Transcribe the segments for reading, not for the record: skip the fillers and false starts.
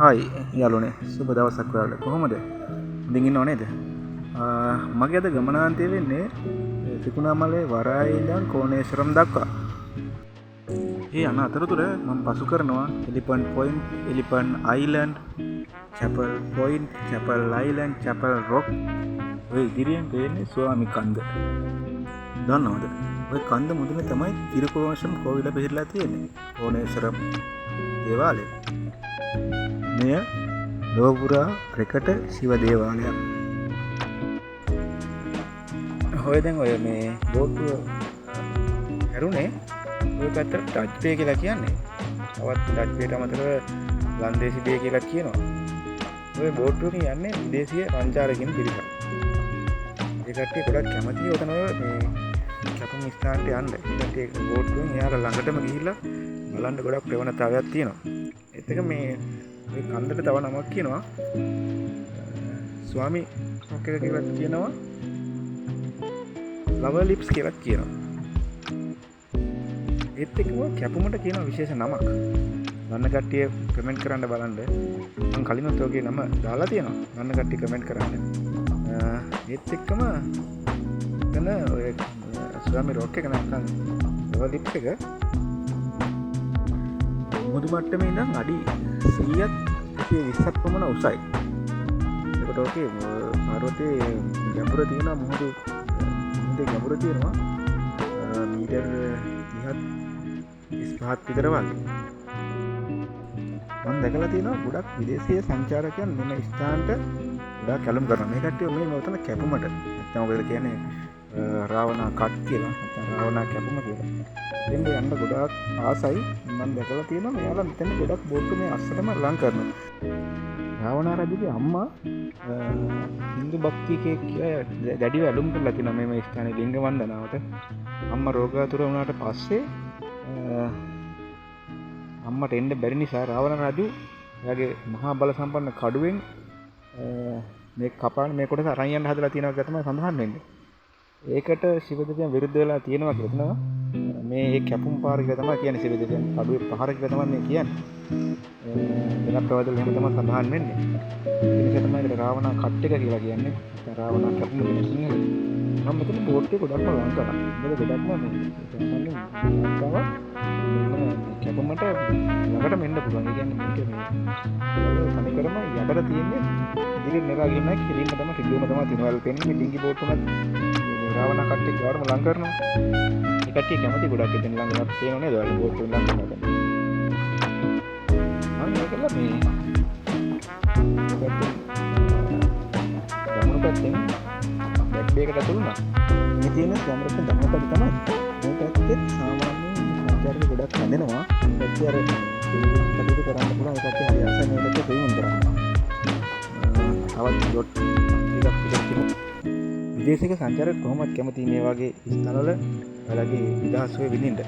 Hi යාළුවනේ සුබ දවසක් ඔයාලට කොහොමද? ඉඳින් ඉන්නව නේද? මගේ අද ගමනාන්තය වෙන්නේ ත්‍රිකුණාමලයේ වරායේ ඉඳන් කෝණේශ්වරම් දක්වා. ඒ යන අතරතුර මම පසු කරනවා Elephant Point, Elephant Island, Chapel Point, Chapel Island, Chapel Rock. ඔය ඉදිරියෙන් පේන්නේ ස්වාමි කන්ද. දන්නවද? ඔය කන්ද මුදුනේ තමයි තිරුකෝණේශ්වරම් කෝවිල පිහිටලා තියෙන්නේ. කෝණේශ්වරම් දේවාලය. මෙය ලෝපුරා ප්‍රකට ශිව දේවාලයක්. ඔය දැන් ඔය මේ බෝට්ටුව හැරුණේ ඔය පැත්තට ටච්පේ කියලා කියන්නේ. තවත් ටච්පේට අමතරව ලන්දේසි බේ කියලා කියනවා. ඔය බෝට්ටුවකින් යන්නේ විදේශීය සංචාරකින් පිරිසක්. ඒ කට්ටිය ගොඩක් කැමතියි ඔතන මේ කැපුම් ස්ථානට යන්න. ඒ කට්ටිය බෝට්ටුවෙන් එයාලා ළඟටම ගිහිල්ලා බලන්න ගොඩක් ප්‍රවණතාවයක් තියෙනවා. ඒත් එක මේ කන්දට තව නමක් කියනවා ස්වාමි රොක් එක කියලා කියනවා ලවර් ලිප්ස් කියලා කියනවා. ඒත් එක්කම කැපුමට කියනවා විශේෂ නමක්. ගන්න කට්ටිය කමෙන්ට් කරන්න බලන්න. මම කලිනුත් ඔයගේ නම දාලා තියෙනවා. ගන්න කට්ටිය කමෙන්ට් කරන්න. ඒත් එක්කම එතන ඔය ස්වාමි රොක් එක නැත්නම් ලවර් ලිප්ස් එක මුහුදු මට්ටමේ ඉඳන් අඩි 100ක් 120ක් පමණ උසයි. ඒකට ඔකේ පර්වතයේ ගැඹුර තියෙනවා මුහුදේ ගැඹුර තියෙනවා මීටර් 30ක් 35ක් විතර වගේ. මම දැකලා තියෙනවා ගොඩක් විදේශීය සංචාරකයන් මෙම ස්ථානට ගොඩක් කැලුම් කරනවා. මේ කට්ටිය මේ මෙතන කැපුමට නැත්නම් ඔයගොල්ලෝ කියන්නේ රාවණා කට් කියලා නැත්නම් රාවණා කැපුම කියලා. එතෙන් යන්න ගොඩක් ආසයි. මම දැකලා තියෙනවා මෙයාලා මෙතන ගොඩක් බෝට්ටු මේ අස්සටම ලං කරනවා. රාවණා රජුගේ අම්මා හින්දු භක්තිකයෙක් දැඩිව ඇලුම් කරලා තියෙනවා මේ ස්ථානයේ ලිංග වන්දනාවට. අම්මා රෝගාතුර වුණාට පස්සේ අම්මට එන්න බැරි නිසා රාවණ රජු එයාගේ මහා බල සම්පන්න කඩුවෙන් මේ කපාන මේ කොටස අරන් යන්න හදලා තියෙනවා කියලා තමයි සඳහන් වෙන්නේ. ඒකට ශිව දෙවියන් විරුද්ධ වෙලා තියෙනවා කියලා හිතනවා. මේ කැපුම් පාර කියලා තමයි කියන්නේ ශිව දෙවියන් කඩුවේ පහර කියලා තමයි මේ කියන්නේ. වෙනත් ප්‍රවදවල එහෙම තමයි සඳහන් වෙන්නේ. ඒක තමයි ඒකට රාවණා කට් එක කියලා කියන්නේ. නැත්නම් රාවණා කැපුම කියන සිංහලෙන්. මම මෙතන බෝට් එක ගොඩක්ම ලං කරා. මේක ගොඩක්ම මේ කැපුමට ළඟට මෙන්න පුළුවන්. ඒ කියන්නේ මේක මේ සමීකරම යටට තියෙන්නේ ඉදිරියට නෙරා ගිහින් නැහැ කෙලින්ම තමයි රිදුවම තමයි තිනවල පෙන්නේ. මේ ඩිංගි බෝට් උනත් රාවණා කට් එක ගාවම ලං කරනවා. ඒ කට්ටිය කැමති ගොඩක් එතන ළඟට පේනව නේද? ඔයාලා බෝට් එක ලං කරනවා. මම මේකලා මේ ගමන පැත්තෙන් බැක් බේකට ඇතුළුනා. මේ තියෙන කැමරාවෙන් දකුණු පැත්ත තමයි. මේ පැත්තෙත් සාමාන්‍ය සංචාරක ගොඩක් හැදෙනවා. ඒත් අර කටයුතු කරන්න පුළුවන් ඒ කට්ටිය හරි අසන්න මේකට තේරුම් ගන්න. තවත් ඩොට් ටිකක් තිබුණා. විදේශික සංචාරක කොහොමද කැමති මේ වගේ ස්ථනවල ඔයාලගේ විදහාස වේ විඳින්න.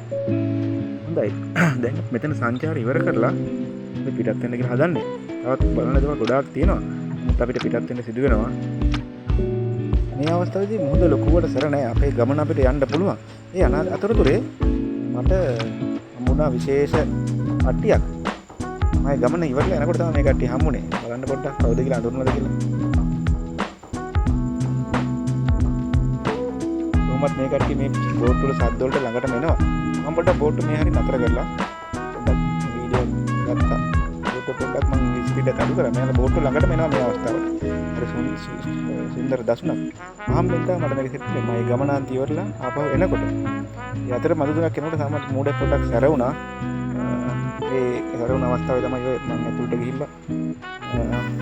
හොඳයි. දැන් මෙතන සංචාරය ඉවර කරලා අපි පිටත් වෙන්න කියලා හදන්නේ. තවත් බලන්න දේවල් ගොඩාක් තියෙනවා. මොකද අපිට පිටත් වෙන්න සිදු වෙනවා. මේ අවස්ථාවේදී මොහොත ලොකුවට සර නැහැ. අපේ ගමන අපිට යන්න පුළුවන්. ඒ අතරතුරේ මට හම්බුණා විශේෂ කට්ටියක්. මම ගමන ඉවරලා යනකොට තමයි මේ කට්ටිය හම්බුනේ. බලන්න පොඩ්ඩක් කවුද කියලා අඳුරනවද කියලා. කොහොමත් මේ කට්ටිය මේ බෝට් වල සද්ද වලට ළඟටම එනවා. මම පොඩ්ඩක් බෝට් මේ හරිය නතර කරලා පොඩ්ඩක් වීඩියෝ ගත්තා. ඒක පොඩ්ඩක් මම ස්පීඩ් එක අඩු කරා. මෙයාලා බෝට් ළඟටම එනවා මේ අවස්ථාවට. හරි සුන්දර දසුණක්. මම මට මේක හිතුනේ මම ගමනාන්තය ඉවරලා ආපහු එනකොට. ඒ අතර මදු තුනක් එනකොට සාමාන්‍ය මූඩේ පොඩ්ඩක් සැර වුණා. ඒ සැර වුණ අවස්ථාවේ තමයි මම ඇතුළට ගිහිල්ලා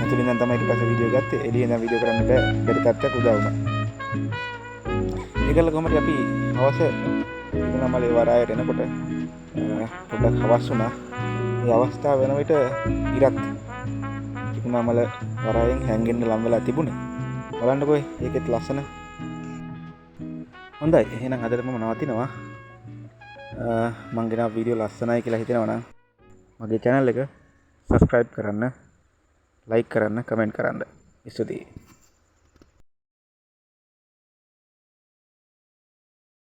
ඇතුළෙන් දැන් තමයි ඊට පස්සේ වීඩියෝ ගත්තේ. එළියෙන් දැන් වීඩියෝ කරන්න බැරි තත්ත්වයක් උදා වුණා. ඒකල කොහමද අපි හවස ත්‍රිකුණාමලයේ වරායට එනකොට පොඩ්ඩක් හවස් වුණා. මේ අවස්ථාව වෙන විට ඉරත් ත්‍රිකුණාමල වරායෙන් හැංගෙන්න ලම් වෙලා තිබුණේ. බලන්නකෝ ඒකෙත් ලස්සන. හොඳයි. එහෙනම් අදට මම නවතිනවා. මම ගෙනාව වීඩියෝ ලස්සනයි කියලා හිතෙනවා නම් මගේ channel එක subscribe කරන්න, like කරන්න, comment කරන්න. ස්තුතියි.